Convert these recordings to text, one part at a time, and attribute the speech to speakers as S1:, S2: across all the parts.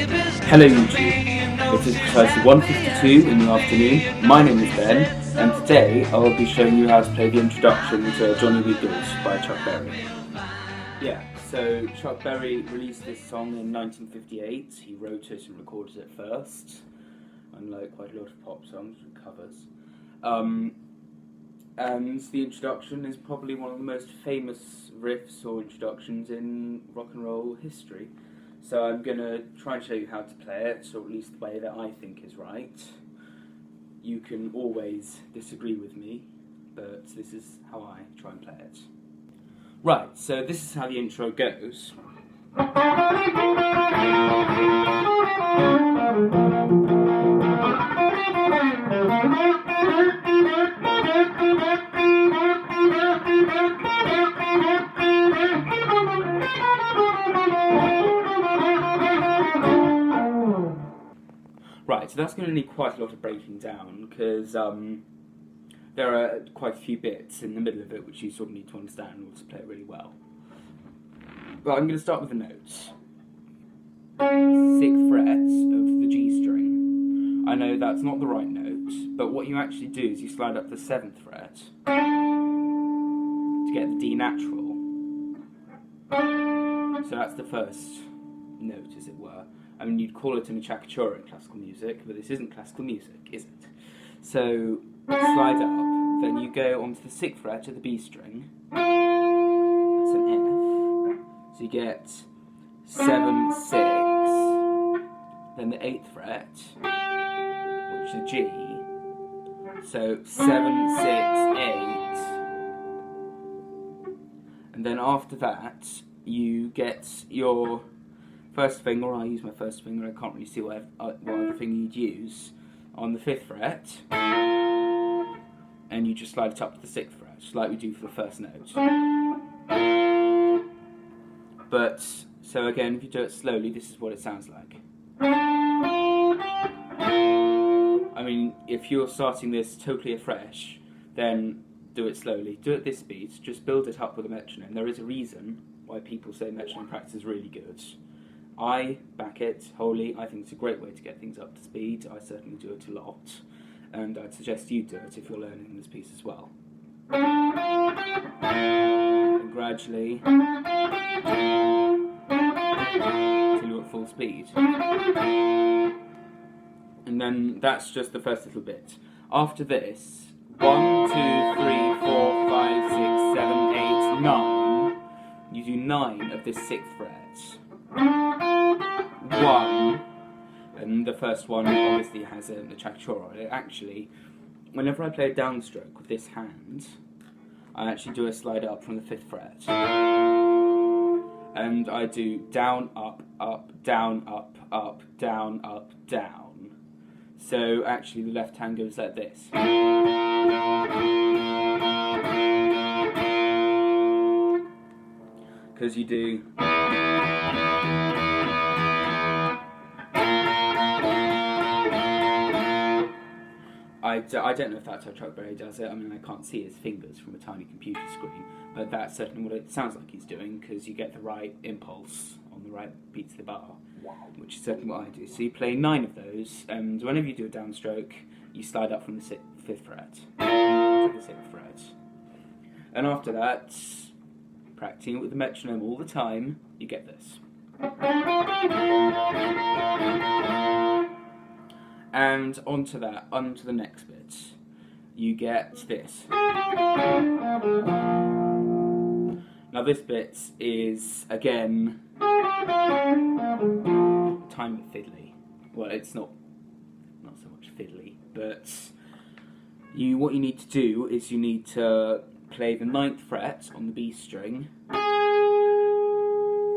S1: Hello YouTube, it is precisely 1:52 in the afternoon. My name is Ben, and today I will be showing you how to play the introduction to Johnny We Good by Chuck Berry. Yeah, so Chuck Berry released this song in 1958. He wrote it and recorded it first, unlike quite a lot of pop songs and covers. And the introduction is probably one of the most famous riffs or introductions in rock and roll history. So I'm going to try and show you how to play it, or at least the way that I think is right. You can always disagree with me, but this is how I try and play it. Right, so this is how the intro goes. Right, so that's going to need quite a lot of breaking down, because there are quite a few bits in the middle of it which you sort of need to understand in order to play it really well. But I'm going to start with the notes. 6th fret of the G string. I know that's not the right note, but what you actually do is you slide up the 7th fret to get the D natural. So that's the first note, as it were. I mean, you'd call it an acciaccatura in classical music, but this isn't classical music, is it? So, slide up, then you go onto the 6th fret of the B string. That's an F. So you get 7, 6, then the 8th fret, which is a G. So 7, 6, 8. And then after that, you get your first finger, or I use my first finger, I can't really see what other finger you'd use, on the 5th fret, and you just slide it up to the 6th fret, just like we do for the first note. But, so again, if you do it slowly, this is what it sounds like. I mean, if you're starting this totally afresh, then do it slowly. Do it this speed, just build it up with a metronome. There is a reason why people say metronome practice is really good. I back it wholly. I think it's a great way to get things up to speed. I certainly do it a lot, and I'd suggest you do it if you're learning this piece as well. And gradually, till you're at full speed. And then that's just the first little bit. After this, 1, 2, 3, 4, 5, 6, 7, 8, 9. You do 9 of this 6th fret. 1, and the first one obviously has a acciaccatura on it. Actually, whenever I play a downstroke with this hand, I actually do a slide up from the 5th fret. And I do down, up, up, down, up, up, down, up, down. So actually the left hand goes like this. Because you do... I don't know if that's how Chuck Berry does it. I mean, I can't see his fingers from a tiny computer screen, but that's certainly what it sounds like he's doing, because you get the right impulse on the right beat to the bar, which is certainly what I do. So you play 9 of those, and whenever you do a downstroke, you slide up from the 5th fret to the 6th fret. And after that, practicing it with the metronome all the time, you get this. And onto the next bit, you get this. Now this bit is, again, tiny bit fiddly. Well, it's not so much fiddly, but what you need to do is you need to play the 9th fret on the B string,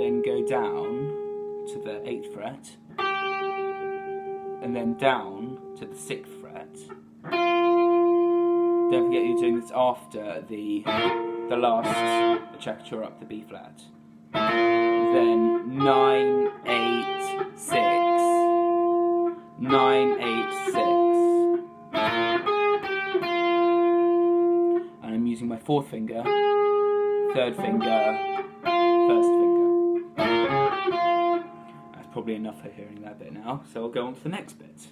S1: then go down to the 8th fret, and then down to the 6th fret. Don't forget you're doing this after the last acciaccatura up the B flat. Then 9, 8, 6, 9, 8, 6. And I'm using my 4th finger, 3rd finger, 1st finger. probably enough for hearing that bit now, so I'll go on to the next bit.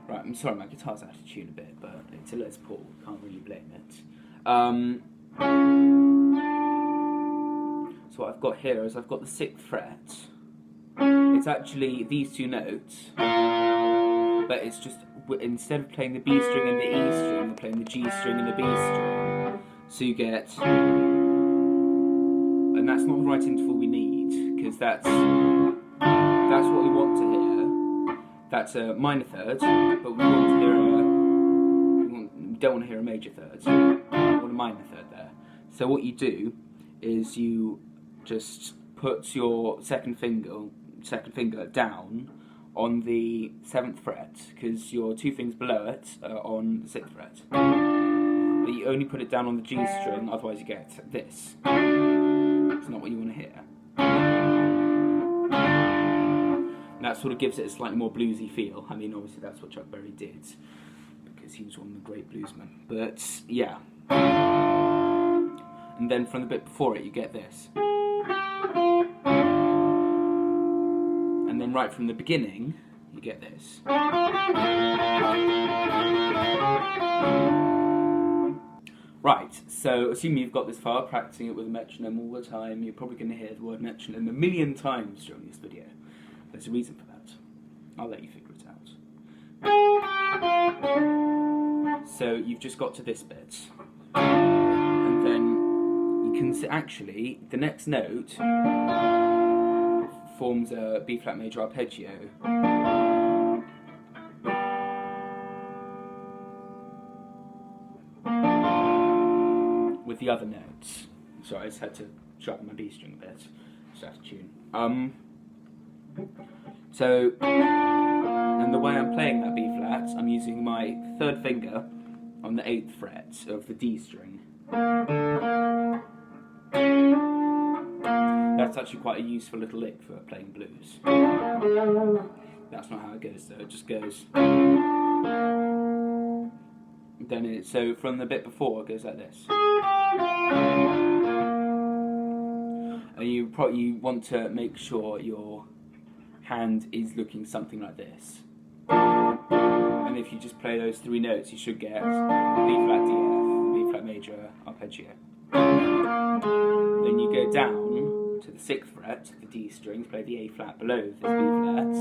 S1: Right, I'm sorry, my guitar's out of tune a bit, but it's a Les Paul, can't really blame it. So what I've got here is I've got the 6th fret. It's actually these two notes, but it's just, instead of playing the B string and the E string, we're playing the G string and the B string. So you get, and that's not the right interval we need, because that's what we want to hear. That's a minor third, but we want to hear we don't want to hear a major third. We want a minor third there. So what you do is you just put your second finger down on the 7th fret, because your 2 fingers below it are on the 6th fret. But you only put it down on the G string, otherwise you get this. It's not what you want to hear. And that sort of gives it a slightly more bluesy feel. I mean, obviously that's what Chuck Berry did, because he was one of the great bluesmen. But, yeah. And then from the bit before it, you get this. And then right from the beginning, you get this. Right, so assuming you've got this far, practicing it with a metronome all the time, you're probably going to hear the word metronome a million times during this video. There's a reason for that. I'll let you figure it out. So you've just got to this bit. And then you can see, actually, the next note forms a B flat major arpeggio. With the other notes. Sorry, I just had to sharpen my B string a bit. Just out of tune. So, and the way I'm playing that B flat, I'm using my 3rd finger on the 8th fret of the D string. That's actually quite a useful little lick for playing blues. That's not how it goes though, it just goes. Then so from the bit before it goes like this. And you want to make sure your hand is looking something like this. And if you just play those 3 notes, you should get B flat DF, B flat major arpeggio. Then you go down to the 6th fret, the D strings, play the A flat below this B flat.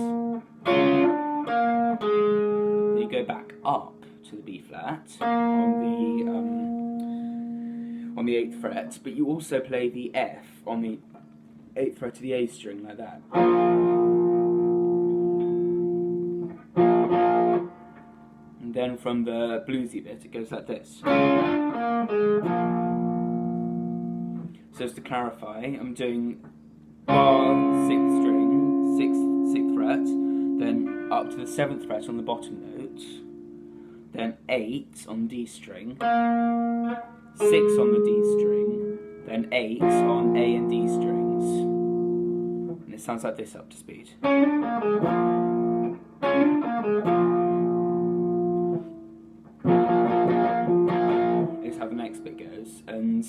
S1: Then you go back up to the B flat on the 8th fret, but you also play the F on the 8th fret of the A string like that. And then from the bluesy bit, it goes like this. So just to clarify, I'm doing bar 6th string, 6th fret, then up to the 7th fret on the bottom note, then 8 on D string, 6 on the D string, then 8 on A and D strings. And it sounds like this up to speed. Here's how the next bit goes, and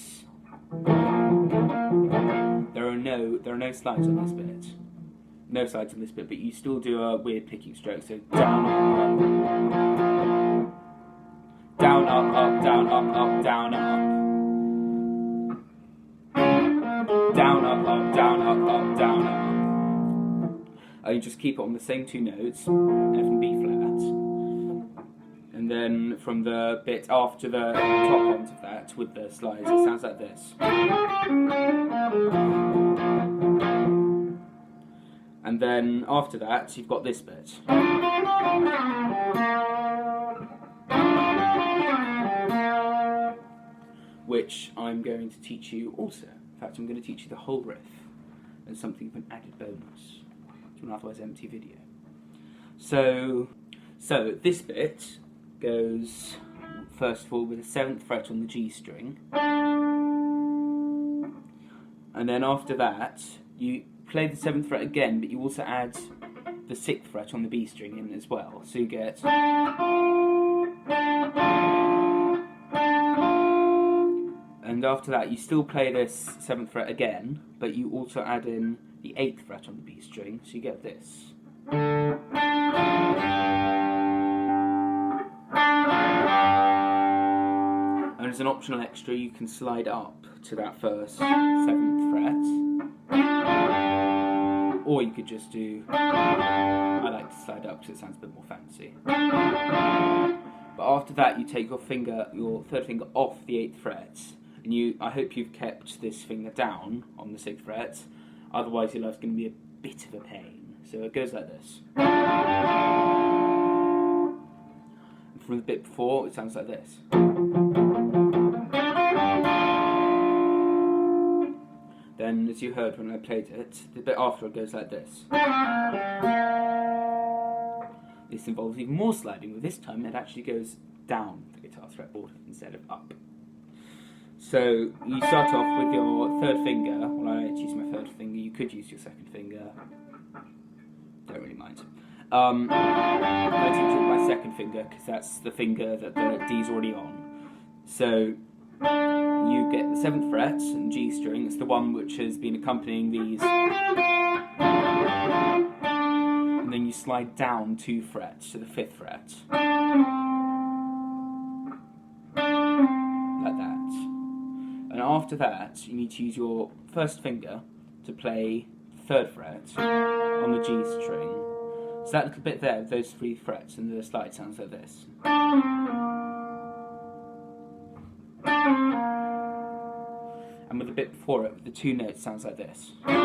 S1: there are no slides on this bit. No slides on this bit, but you still do a weird picking stroke, so down, up, down, up, up, down, up, up, down, up. Down, up, up, down, up, up, down, up. You just keep it on the same 2 notes, F and B flat. And then from the bit after the top ones of that, with the slides, it sounds like this. And then after that, you've got this bit. Which I'm going to teach you also. In fact, I'm going to teach you the whole riff as something of an added bonus to an otherwise empty video. So this bit goes, first of all, with the 7th fret on the G string. And then after that, you play the 7th fret again, but you also add the 6th fret on the B string in as well. So you get... And And after that, you still play this 7th fret again, but you also add in the 8th fret on the B string, so you get this. And as an optional extra, you can slide up to that first 7th fret, or you could just do, I like to slide up because it sounds a bit more fancy. But after that, you take your 3rd finger off the 8th fret, and I hope you've kept this finger down on the 6th fret, otherwise your life's going to be a bit of a pain. So it goes like this. And from the bit before, it sounds like this. Then, as you heard when I played it, the bit after it goes like this. This involves even more sliding, but this time it actually goes down the guitar fretboard instead of up. So you start off with your 3rd finger. Well, I like to use my 3rd finger. You could use your 2nd finger. Don't really mind. I'm going to use my 2nd finger because that's the finger that the D's already on. So you get the 7th fret and G string. It's the one which has been accompanying these. And then you slide down 2 frets to the 5th fret. Like that. And after that, you need to use your 1st finger to play the 3rd fret on the G string. So that little bit there, those 3 frets, and the slide sounds like this. And with the bit before it, the 2 notes sounds like this. Well,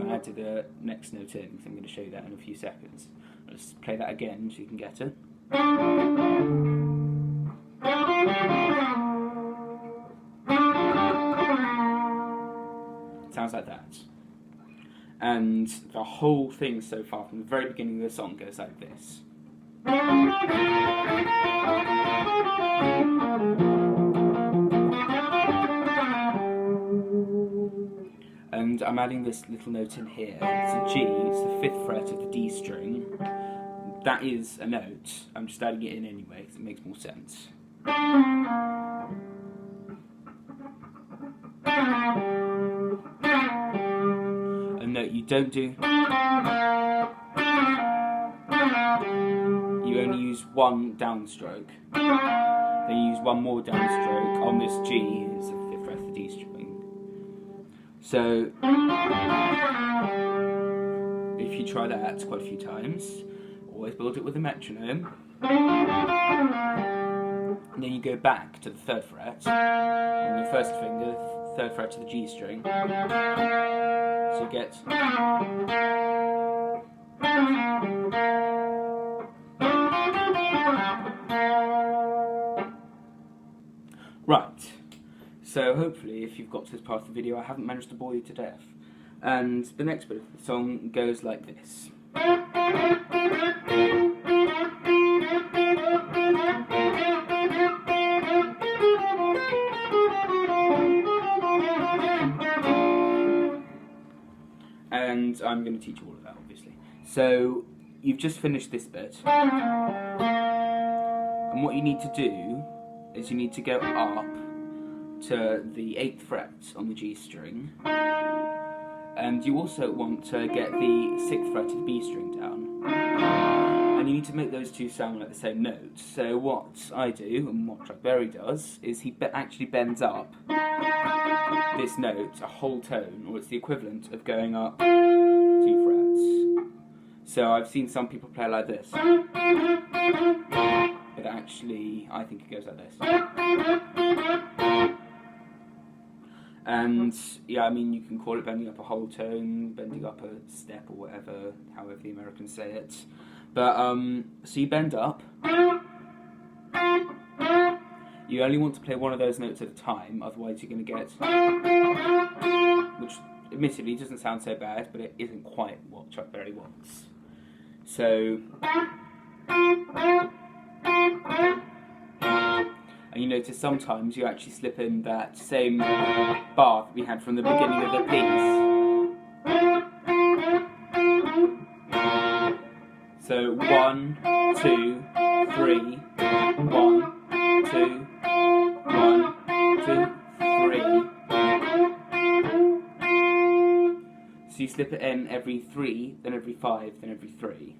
S1: I'll add to the next note in, because I'm going to show you that in a few seconds. I'll just play that again so you can get it. Sounds like that. And the whole thing so far, from the very beginning of the song, goes like this. And I'm adding this little note in here. It's a G, it's the 5th fret of the D string. That is a note. I'm just adding it in anyway, because it makes more sense. A note you don't do. You only use 1 downstroke. Then you use 1 more downstroke on this G, it's the 5th fret of the D string. So, if you try that quite a few times, always build it with a metronome. And then you go back to the 3rd fret, on your 1st finger, 3rd fret to the G string. So you get... Right. So hopefully, if you've got to this part of the video, I haven't managed to bore you to death. And the next bit of the song goes like this. And I'm going to teach you all of that, obviously. So, you've just finished this bit. And what you need to do is you need to go up to the 8th fret on the G string, and you also want to get the 6th fret of the B string down, and you need to make those two sound like the same note. So what I do, and what Chuck Berry does, is he actually bends up this note a whole tone, or it's the equivalent of going up 2 frets. So I've seen some people play like this, but actually I think it goes like this. And yeah, I mean, you can call it bending up a whole tone, bending up a step, or whatever, however the Americans say it. But so you bend up. You only want to play one of those notes at a time, otherwise you're going to get, which admittedly doesn't sound so bad, but it isn't quite what Chuck Berry wants. So, and you notice sometimes you actually slip in that same bar that we had from the beginning of the piece. So 1, 2, 3, 1, 2, 1, So you slip it in every 3, then every 5, then every 3.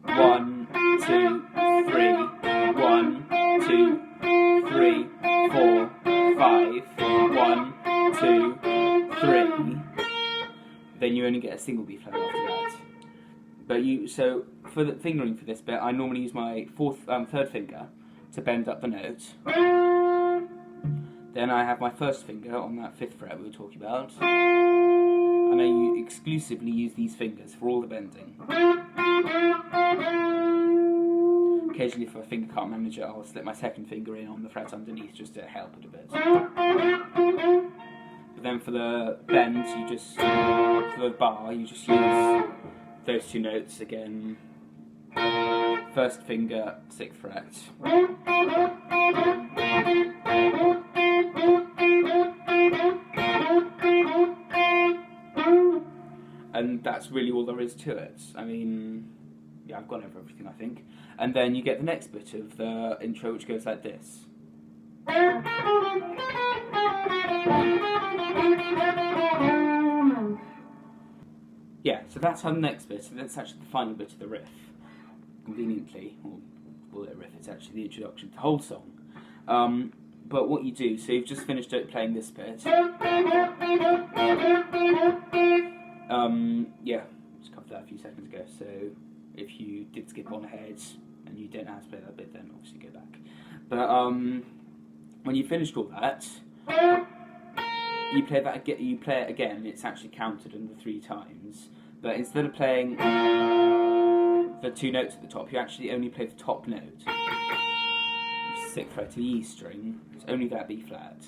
S1: 1, 2, 3, 1, 2, 3, 4, 5, 1, 2, 3. Then you only get a single B flat after that. But so for the fingering for this bit, I normally use my third finger to bend up the note. Then I have my first finger on that 5th fret we were talking about, and I exclusively use these fingers for all the bending. Occasionally, if a finger can't manage it, I'll slip my second finger in on the fret underneath just to help it a bit. But then for the bend, for the bar, you just use those 2 notes again. First finger, 6th fret. And that's really all there is to it. I mean, yeah, I've gone over everything, I think. And then you get the next bit of the intro, which goes like this. Yeah, so that's our next bit, and that's actually the final bit of the riff. Conveniently, or call it a riff, it's actually the introduction to the whole song. But what you do, so you've just finished playing this bit. Yeah, just covered that a few seconds ago, so if you did skip on ahead and you didn't know how to play that bit, then obviously go back. But when you finished all that, you play it again, it's actually counted under 3 times. But instead of playing the 2 notes at the top, you actually only play the top note. 6th fret to the E string, it's only that B flat.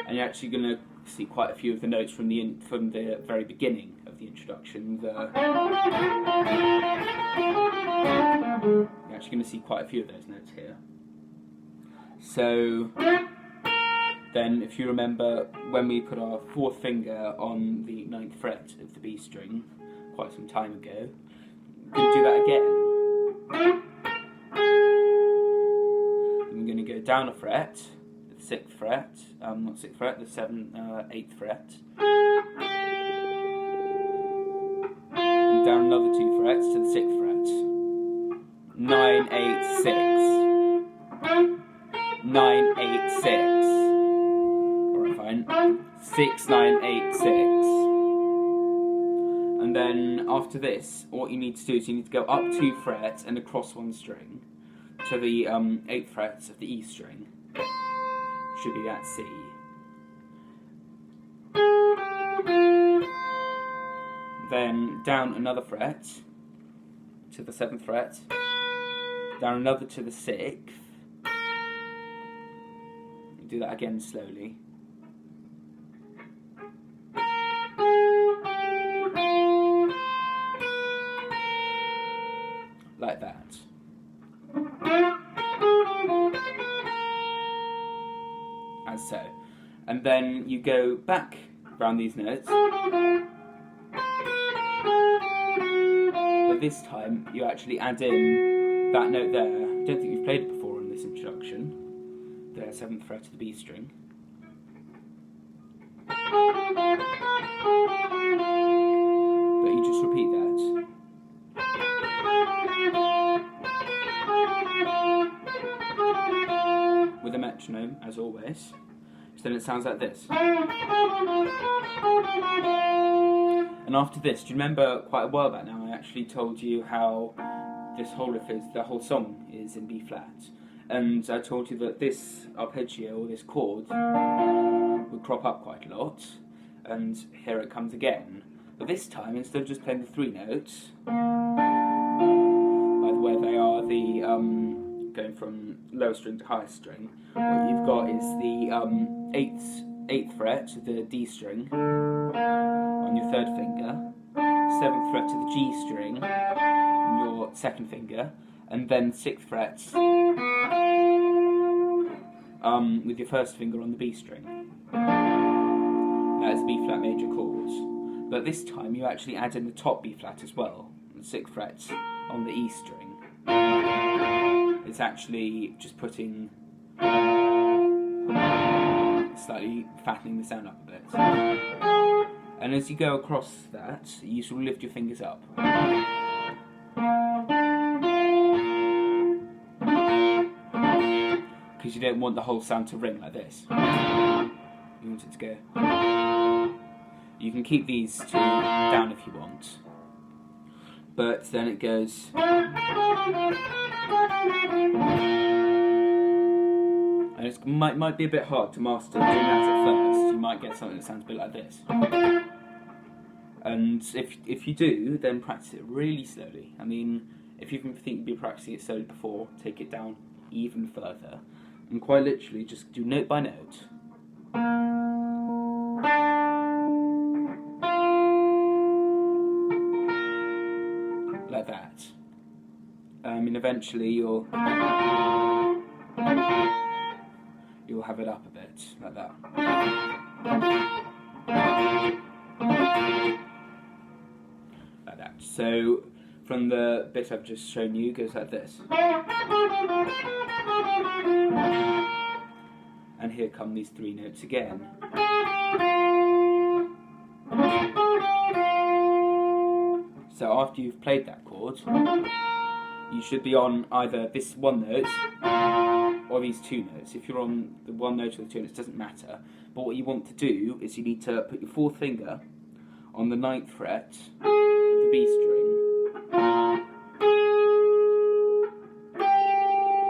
S1: And you're actually going to see quite a few of the notes from the very beginning of the introduction. You're actually going to see quite a few of those notes here. So then, if you remember, when we put our 4th finger on the 9th fret of the B string, quite some time ago, we're going to do that again. I'm going to go down a fret, the 6th fret, not 6th fret, the 8th fret, and down another 2 frets to the 6th fret. 9, 8, 6. 9, 8, 6. Alright, fine. 6, 9, 8, 6. And then after this, what you need to do is you need to go up 2 frets and across 1 string to the 8th fret of the E string. Should be that C. Then down another fret to the 7th fret, down another to the 6th. Do that again slowly. Like that. As so. And then you go back around these notes. But this time you actually add in that note there. I don't think you've played it before in this introduction. The 7th fret of the B string. But you just repeat that. With a metronome, as always. So then it sounds like this. And after this, do you remember quite a while back now, I actually told you how this whole riff is, the whole song is in B flat. And I told you that this arpeggio, or this chord, would crop up quite a lot. And here it comes again. But this time, instead of just playing the 3 notes, by the way they are, going from lower string to higher string, what you've got is the 8th fret to the D string on your 3rd finger, 7th fret to the G string on your 2nd finger, and then 6th fret with your 1st finger on the B string. That is a B flat major chord. But this time you actually add in the top B flat as well, the 6th fret on the E string. It's actually just putting, slightly fattening the sound up a bit. And as you go across that, you sort of lift your fingers up. Because you don't want the whole sound to ring like this. You want it to go. You can keep these two down if you want. But then it goes. And it might be a bit hard to master doing that at first. You might get something that sounds a bit like this. And if you do, then practice it really slowly. I mean, if you think you've been practicing it slowly before, take it down even further. And quite literally, just do note by note. Like that. And eventually you'll have it up a bit, like that. Like that. So, from the bit I've just shown you, it goes like this. And here come these three notes again. So after you've played that chord, you should be on either this one note or these two notes. If you're on the one note or the two notes, it doesn't matter. But what you want to do is you need to put your fourth finger on the 9th fret of the B string.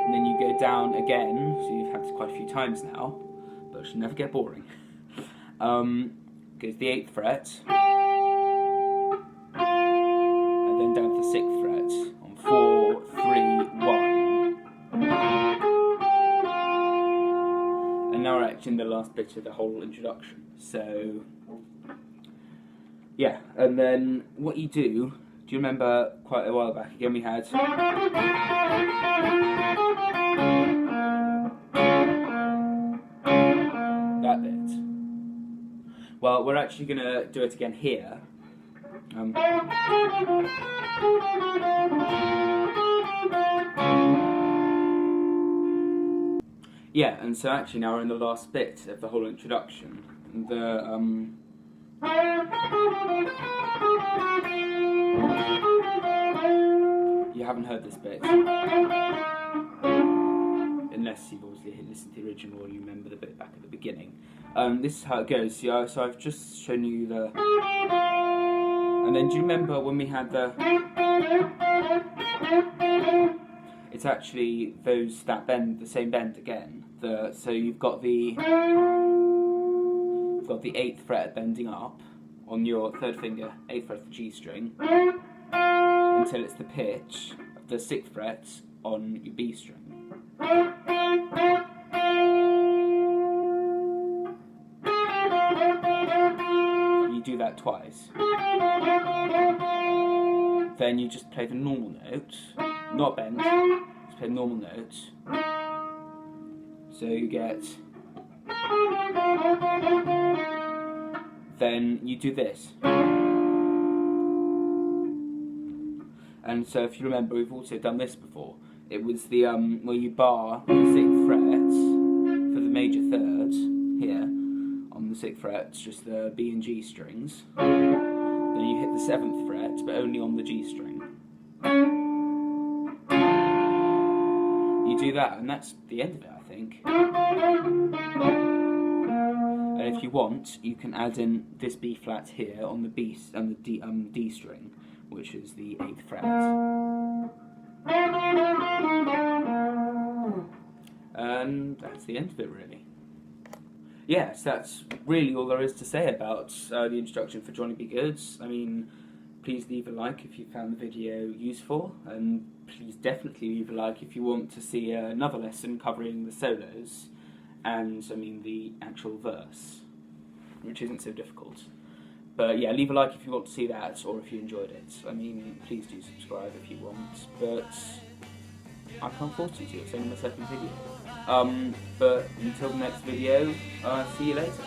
S1: And then you go down again, so you've had this quite a few times now, but it should never get boring. Goes the 8th fret, and then down to the 6th fret on 4, 3, 1. And now we're actually in the last bit of the whole introduction. So, yeah, and then what you do you remember quite a while back again we had that bit? Well, we're actually going to do it again here. Yeah, and so actually now we're in the last bit of the whole introduction. You haven't heard this bit, unless you've obviously listened to the original or you remember the bit back at the beginning. This is how it goes. So I've just shown you the... And then do you remember when we had the... It's actually that bend, the same bend again. So you've got the 8th fret bending up on your 3rd finger, 8th fret of the G string, until it's the pitch of the 6th fret on your B string. You do that twice. Then you just play the normal note, not bend, just play the normal note. So you get... Then you do this. And so if you remember, we've also done this before. It was the where you bar the 6th fret for the major third here on the 6th fret, it's just the B and G strings. Then you hit the 7th fret, but only on the G string. You do that, and that's the end of it, I think. And if you want, you can add in this B flat here on the D string, which is the 8th fret. And that's the end of it, really. Yes, that's really all there is to say about the introduction for Johnny B. Goode. I mean, please leave a like if you found the video useful, and please definitely leave a like if you want to see another lesson covering the solos and, I mean, the actual verse, which isn't so difficult. But yeah, leave a like if you want to see that, or if you enjoyed it. I mean, please do subscribe if you want, but I can't force you to, it's only my 2nd video. But until the next video, see you later.